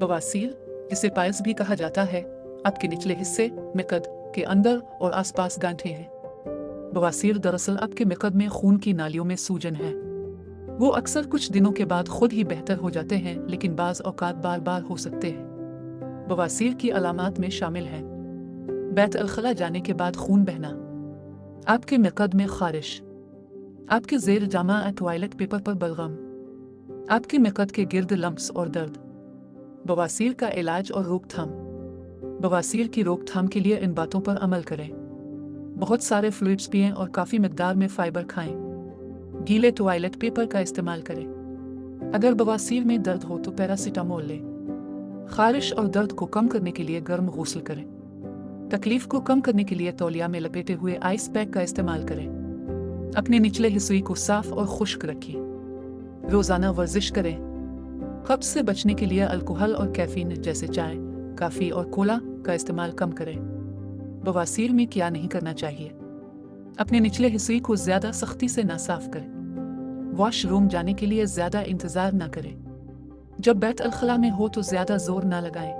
बवासीर, जिसे पायल्स भी कहा जाता है, आपके निचले हिस्से मिकद के अंदर और आसपास गांठें हैं। बवासीर दरअसल आपके मिकद में खून की नालियों में सूजन है। वो अक्सर कुछ दिनों के बाद खुद ही बेहतर हो जाते हैं, लेकिन बाज़ औक़ात बार बार हो सकते हैं। बवासीर की अलामात में शामिल हैं बैत अलखला जाने के बाद खून बहना, आपके मिकद में खारिश, आपके ज़ेर जामा टॉयलेट पेपर पर बलगम, आपके मिकद के गिर्द लम्प्स और दर्द। बवासीर का इलाज और रोकथाम। बवासीर की रोकथाम के लिए इन बातों पर अमल करें। बहुत सारे फ्लूइड्स पिएं और काफ़ी मिकदार में फाइबर खाएं। गीले टॉयलेट पेपर का इस्तेमाल करें। अगर बवासीर में दर्द हो तो पैरासीटामोल लें। खारिश और दर्द को कम करने के लिए गर्म गुस्ल करें। तकलीफ को कम करने के लिए तौलिया में लपेटे हुए आइस पैक का इस्तेमाल करें। अपने निचले हिस्से को साफ और खुश्क रखिए। रोज़ाना वर्जिश करें। कब्ज से बचने के लिए अल्कोहल और कैफीन जैसे चाय, कॉफ़ी और कोला का इस्तेमाल कम करें। बवासीर में क्या नहीं करना चाहिए? अपने निचले हिस्से को ज़्यादा सख्ती से ना साफ करें। वॉशरूम जाने के लिए ज़्यादा इंतज़ार ना करें। जब बैत अलखला में हो तो ज़्यादा जोर ना लगाएं।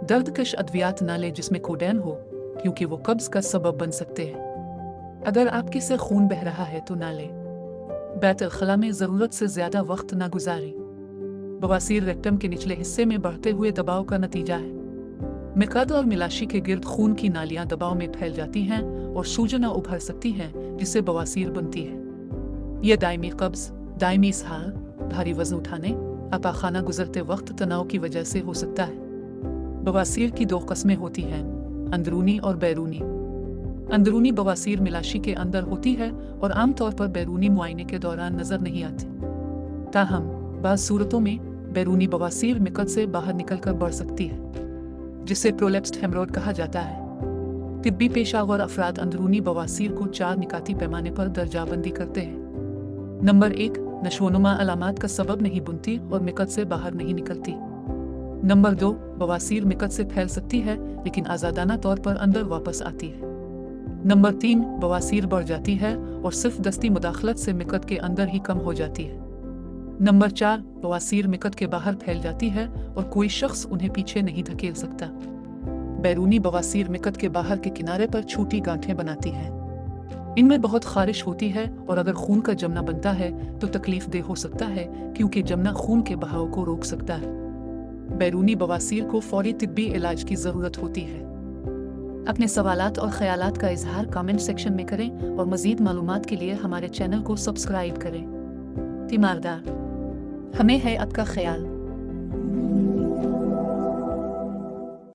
दर्दकश अद्वियात ना लें जिसमें कोडेन हो, क्योंकि वो कब्ज का सबब बन सकते हैं। अगर आपके से खून बह रहा है तो ना लें। बैत अलखला में ज़रूरत से ज़्यादा वक्त ना गुजारें। बवासीर रेक्टम के निचले हिस्से में बढ़ते हुए दबाव का नतीजा है। मिकद और मिलाशी के गिर्द खून की नालियां दबाव में फैल जाती हैं और सूजना उभर सकती हैं, जिससे बवासीर बनती है। यह दायमी कब्ज, दायमी इसहाल, भारी वजन उठाने, अपाखाना गुजरते वक्त तनाव की वजह से हो सकता है। बवासीर की दो किस्में होती हैं, अंदरूनी और बैरूनी। अंदरूनी बवासीर मिलाशी के अंदर होती है और आमतौर पर बैरूनी मुआयने के दौरान नजर नहीं आती। ताहम बाज़ सूरतों में बैरूनी बवासीर मिकद से बाहर निकलकर बढ़ सकती है, जिसे प्रोलेप्स्ड हेमरोड कहा जाता है। तिब्बी पेशावर अफराद अंदरूनी बवासीर को 4 निकाती पैमाने पर दर्जाबंदी करते हैं। नंबर 1, नशोनुमा अलामात का सबब नहीं बनती और मिकद से बाहर नहीं निकलती। नंबर 2, बवासीर मिकद से फैल सकती है लेकिन आज़ादाना तौर पर अंदर वापस आती है। नंबर 3, बवासीर बढ़ जाती है और सिर्फ दस्ती मुदाखलत से मिकद के अंदर ही कम हो जाती है। नंबर 4, बवासीर मिकद के बाहर फैल जाती है और कोई शख्स उन्हें पीछे नहीं धकेल सकता। बैरूनी बवासीर मिकद के बाहर के किनारे पर छोटी गांठें बनाती हैं। इनमें बहुत खारिश होती है और अगर खून का जमना बनता है तो तकलीफ दे हो सकता है, क्योंकि जमना खून के बहाव को रोक सकता है। बैरूनी बवासीर को फौरी तिब्बी इलाज की ज़रूरत होती है। अपने सवालात और ख्यालात का इजहार कमेंट सेक्शन में करें और मज़ीद मालूमात के लिए हमारे चैनल को सब्सक्राइब करें। तीमारदार, हमें है आपका ख्याल।